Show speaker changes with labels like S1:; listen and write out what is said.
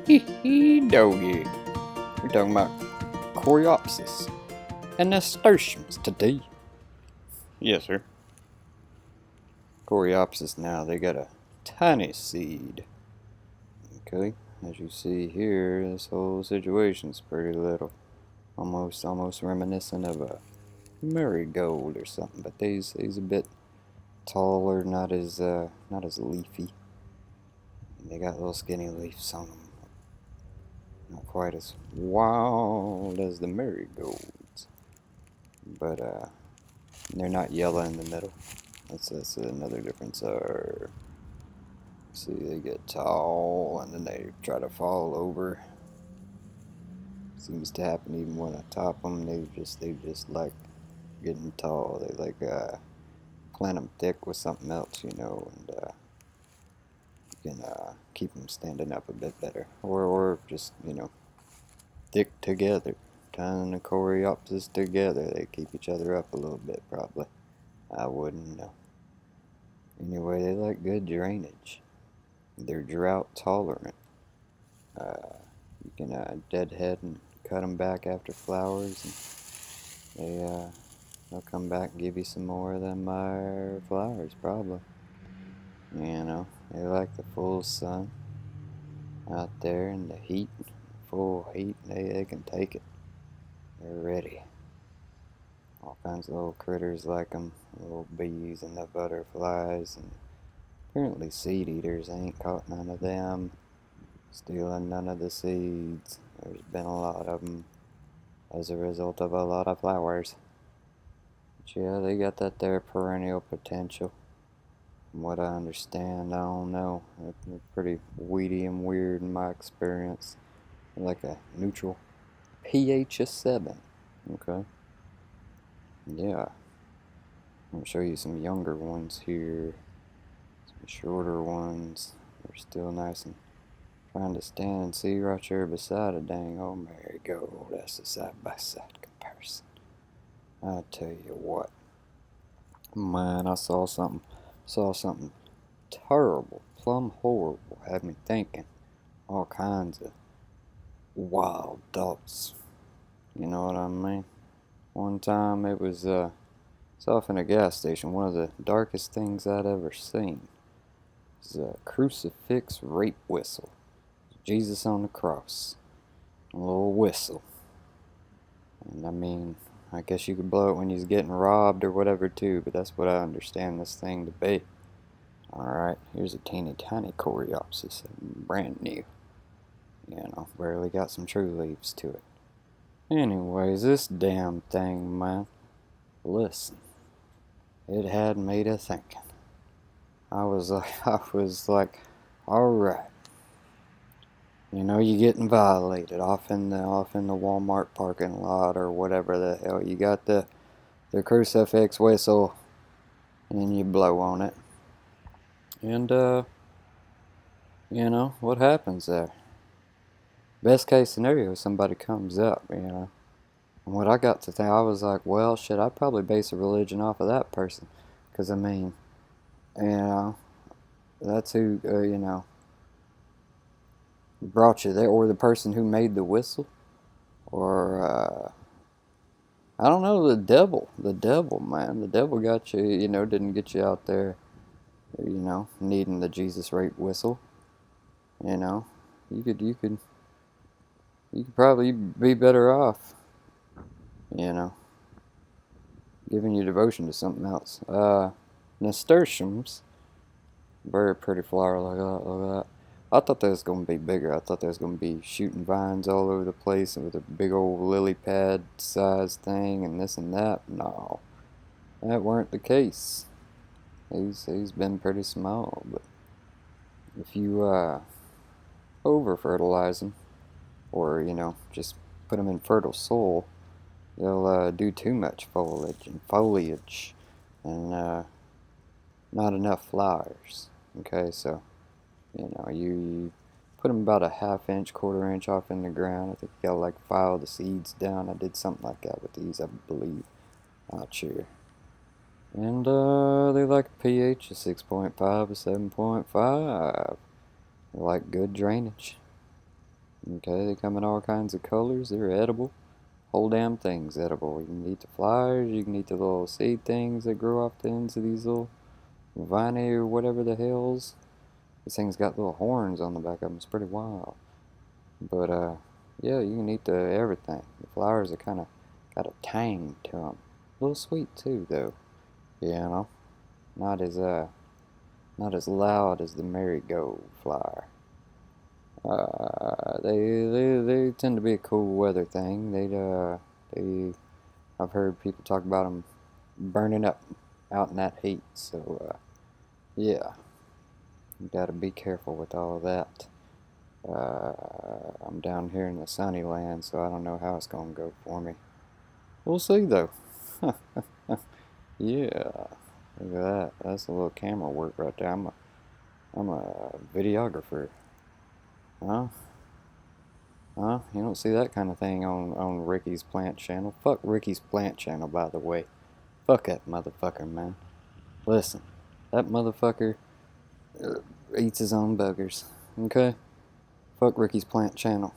S1: Doggy. We're talking about Coreopsis and Nasturtiums today. Yes, sir. Coreopsis now, they got a tiny seed. Okay, as you see here, this whole situation's pretty little. Almost reminiscent of a marigold or something, but these a bit taller, not as leafy. They got little skinny leaves on them. Not quite as wild as the marigolds, but they're not yellow in the middle. That's another difference. See, they get tall and then they try to fall over. Seems to happen even when I top them. They just like getting tall. They like plant them thick with something else, and you can keep them standing up a bit better, or just thick together. Tying the coreopsis together, they keep each other up a little bit, probably. I wouldn't know. Anyway, they like good drainage. They're drought tolerant. You can deadhead and cut them back after flowers, and they'll come back and give you some more of them flowers, probably. They like the full sun out there in the heat, full heat. They can take it. They're ready. All kinds of little critters like them, little bees and the butterflies, and apparently seed eaters. I ain't caught none of them stealing none of the seeds. There's been a lot of them as a result of a lot of flowers. But yeah, they got that there perennial potential. From what I understand, I don't know. They're pretty weedy and weird in my experience. They're like a neutral pH of 7. Okay. Yeah. I'll show you some younger ones here. Some shorter ones. They're still nice and trying to stand and see right there beside a dang old marigold. That's a side-by-side comparison. I tell you what. Man, I saw something terrible, plumb horrible. Had me thinking all kinds of wild thoughts. You know what I mean? One time it was off in a gas station. One of the darkest things I'd ever seen. It was a crucifix rape whistle. Jesus on the cross. A little whistle. And I guess you could blow it when he's getting robbed or whatever too, but that's what I understand this thing to be. Alright, here's a teeny tiny Coreopsis, brand new. Barely got some true leaves to it. Anyways, this damn thing, man. Listen, it had me to thinking. I was like, alright. You getting violated off in the Walmart parking lot or whatever the hell. You got the crucifix whistle and you blow on it. And what happens there? Best case scenario, somebody comes up, And what I got to think, I was like, well, shit, I'd probably base a religion off of that person. Because, that's who, brought you there, or the person who made the whistle, or I don't know, the devil, man, the devil got you, didn't get you out there, needing the Jesus rape whistle. You could probably be better off, giving your devotion to something else. Nasturtiums, very pretty flower. Look at that. I thought that was going to be bigger. I thought that was going to be shooting vines all over the place and with a big old lily pad size thing and this and that. No, that weren't the case. He's been pretty small, but if you over fertilize them, or just put them in fertile soil, they'll do too much foliage and not enough flowers. Okay, so you put them about a ½ inch, ¼ inch off in the ground. I think you gotta file the seeds down. I did something like that with these, I believe. Not sure. And they like a pH of 6.5 to 7.5. They like good drainage. Okay, they come in all kinds of colors. They're edible. Whole damn thing's edible. You can eat the flowers. You can eat the little seed things that grow off the ends of these little viney or whatever the hells. This thing's got little horns on the back of them. It's pretty wild. But yeah, you can eat the everything. The flowers are kind of got a tang to them. A little sweet too, though. You know, not as not as loud as the marigold flower. They tend to be a cool weather thing. They I've heard people talk about them burning up out in that heat. So yeah, you gotta be careful with all of that. I'm down here in the sunny land, so I don't know how it's gonna go for me. We'll see though. Yeah, look at that. That's a little camera work right there. I'm a videographer. Huh? Huh? You don't see that kind of thing on Ricky's Plant Channel. Fuck Ricky's Plant Channel, by the way. Fuck that motherfucker, man. Listen, that motherfucker eats his own boogers. Okay? Fuck Ricky's Plant Channel.